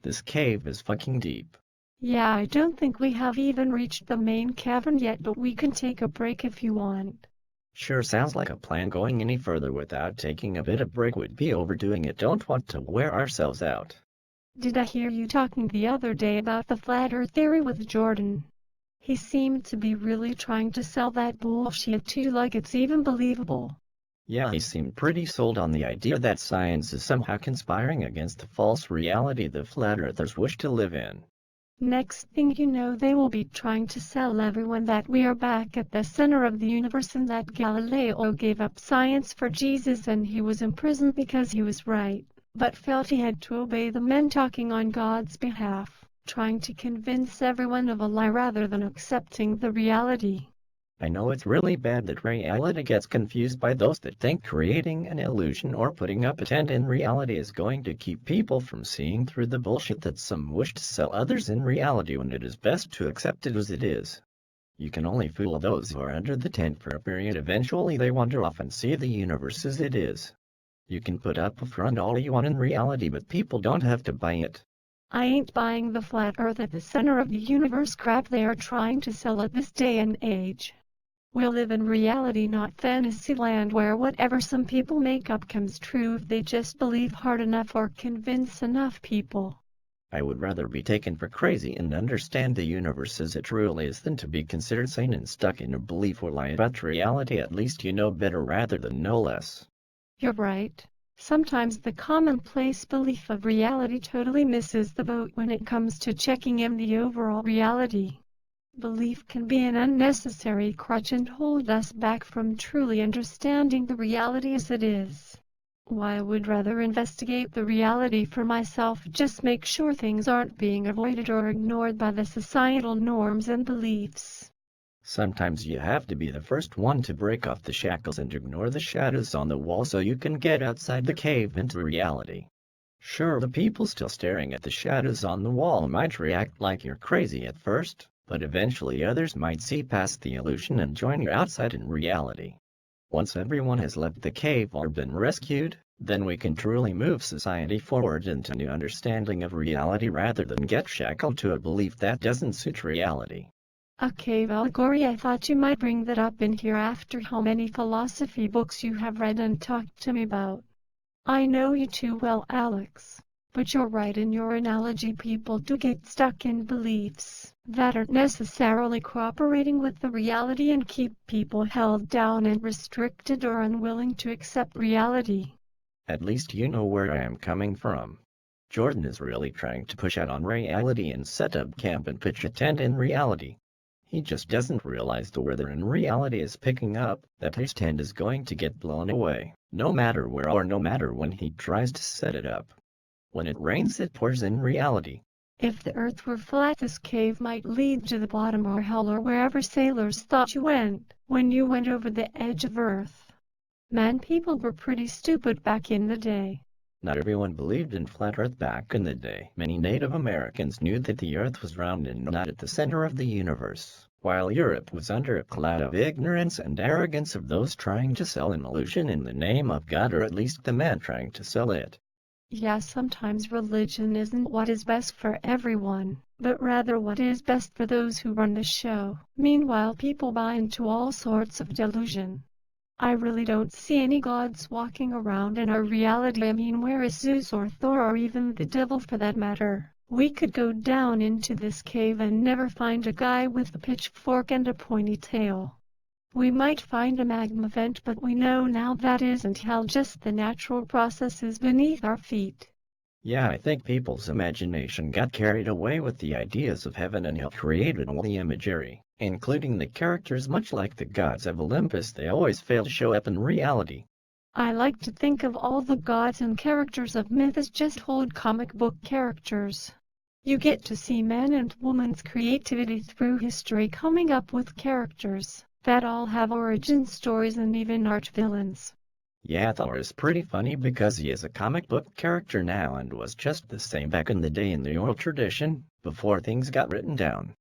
This cave is fucking deep. Yeah, I don't think we have even reached the main cavern yet, but we can take a break if you want. Sure sounds like a plan. Going any further without taking a bit of break would be overdoing it. Don't want to wear ourselves out. Did I hear you talking the other day about the flat earth theory with Jordan? He seemed to be really trying to sell that bullshit to you like it's even believable. Yeah, he seemed pretty sold on the idea that science is somehow conspiring against the false reality the flat earthers wish to live in. Next thing you know, they will be trying to sell everyone that we are back at the center of the universe and that Galileo gave up science for Jesus and he was imprisoned because he was right, but felt he had to obey the men talking on God's behalf, trying to convince everyone of a lie rather than accepting the reality. I know it's really bad that reality gets confused by those that think creating an illusion or putting up a tent in reality is going to keep people from seeing through the bullshit that some wish to sell others in reality when it is best to accept it as it is. You can only fool those who are under the tent for a period. Eventually they wander off and see the universe as it is. You can put up a front all you want in reality, but people don't have to buy it. I ain't buying the flat earth at the center of the universe crap they are trying to sell at this day and age. We'll live in reality, not fantasy land where whatever some people make up comes true if they just believe hard enough or convince enough people. I would rather be taken for crazy and understand the universe as it truly is than to be considered sane and stuck in a belief or lie about reality. At least you know better rather than know less. You're right. Sometimes the commonplace belief of reality totally misses the boat when it comes to checking in the overall reality. Belief can be an unnecessary crutch and hold us back from truly understanding the reality as it is. Why, I would rather investigate the reality for myself, just make sure things aren't being avoided or ignored by the societal norms and beliefs. Sometimes you have to be the first one to break off the shackles and ignore the shadows on the wall so you can get outside the cave into reality. Sure, the people still staring at the shadows on the wall might react like you're crazy at first, but eventually others might see past the illusion and join you outside in reality. Once everyone has left the cave or been rescued, then we can truly move society forward into a new understanding of reality rather than get shackled to a belief that doesn't suit reality. A cave allegory? I thought you might bring that up in here after how many philosophy books you have read and talked to me about. I know you too well, Alex. But you're right in your analogy. People do get stuck in beliefs that aren't necessarily cooperating with the reality and keep people held down and restricted or unwilling to accept reality. At least you know where I am coming from. Jordan is really trying to push out on reality and set up camp and pitch a tent in reality. He just doesn't realize the weather in reality is picking up, that his tent is going to get blown away, no matter where or no matter when he tries to set it up. When it rains, it pours in reality. If the earth were flat, this cave might lead to the bottom or hell or wherever sailors thought you went when you went over the edge of earth. Man, people were pretty stupid back in the day. Not everyone believed in flat earth back in the day. Many Native Americans knew that the earth was round and not at the center of the universe, while Europe was under a cloud of ignorance and arrogance of those trying to sell an illusion in the name of God, or at least the man trying to sell it. Yeah, sometimes religion isn't what is best for everyone, but rather what is best for those who run the show. Meanwhile, people buy into all sorts of delusion. I really don't see any gods walking around in our reality. I mean, where is Zeus or Thor or even the devil for that matter? We could go down into this cave and never find a guy with a pitchfork and a pointy tail. We might find a magma vent, but we know now that isn't hell, just the natural processes beneath our feet. Yeah, I think people's imagination got carried away with the ideas of heaven and hell, created all the imagery, including the characters. Much like the gods of Olympus, they always fail to show up in reality. I like to think of all the gods and characters of myth as just old comic book characters. You get to see men and women's creativity through history coming up with characters that all have origin stories and even arch villains. Yeah, Thor is pretty funny because he is a comic book character now and was just the same back in the day in the oral tradition, before things got written down.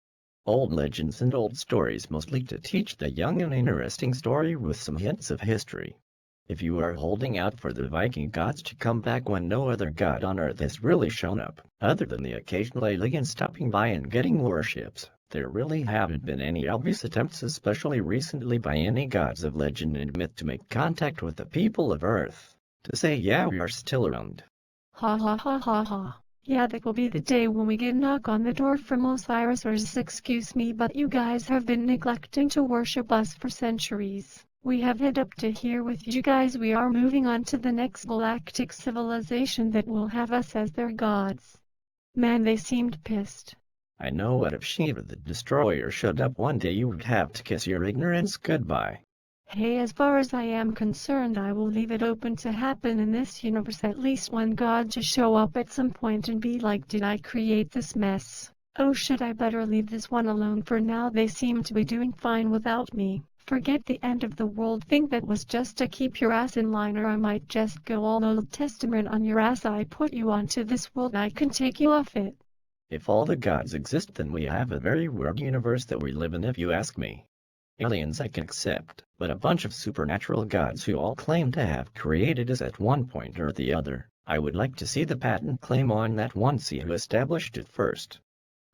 Old legends and old stories, mostly to teach the young an interesting story with some hints of history. If you are holding out for the Viking gods to come back when no other god on earth has really shown up, other than the occasional alien stopping by and getting warships, there really haven't been any obvious attempts, especially recently by any gods of legend and myth, to make contact with the people of Earth, to say yeah, we are still around. Ha ha ha ha ha. Yeah, that will be the day when we get a knock on the door from Osiris or excuse me, but you guys have been neglecting to worship us for centuries. We have it up to here with you guys. We are moving on to the next galactic civilization that will have us as their gods. Man, they seemed pissed. I know what if Shiva the Destroyer showed up one day, you would have to kiss your ignorance goodbye. Hey, as far as I am concerned, I will leave it open to happen in this universe at least one god to show up at some point and be like, did I create this mess? Oh shit, I better leave this one alone for now. They seem to be doing fine without me. Forget the end of the world thing. That was just to keep your ass in line, or I might just go all Old Testament on your ass. I put you onto this world and I can take you off it. If all the gods exist, then we have a very weird universe that we live in, if you ask me. Aliens I can accept, but a bunch of supernatural gods who all claim to have created us at one point or the other, I would like to see the patent claim on that one, see who established it first.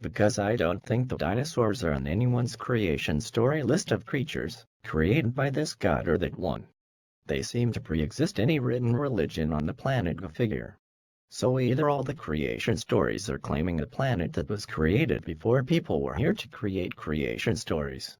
Because I don't think the dinosaurs are on anyone's creation story list of creatures created by this god or that one. They seem to pre-exist any written religion on the planet, go figure. So either all the creation stories are claiming a planet that was created before people were here to create creation stories.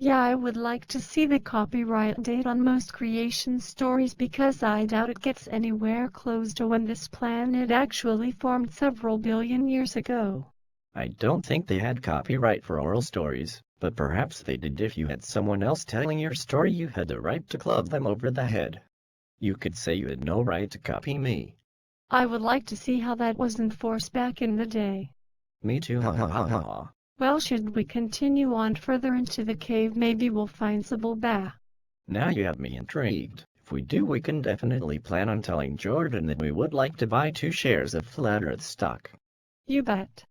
Yeah, I would like to see the copyright date on most creation stories, because I doubt it gets anywhere close to when this planet actually formed several billion years ago. I don't think they had copyright for oral stories, but perhaps they did. If you had someone else telling your story, you had the right to club them over the head. You could say you had no right to copy me. I would like to see how that was enforced back in the day. Me too, ha ha ha ha ha. Well, should we continue on further into the cave? Maybe we'll find Zabulba. Now you have me intrigued. If we do, we can definitely plan on telling Jordan that we would like to buy 2 shares of Flat Earth stock. You bet.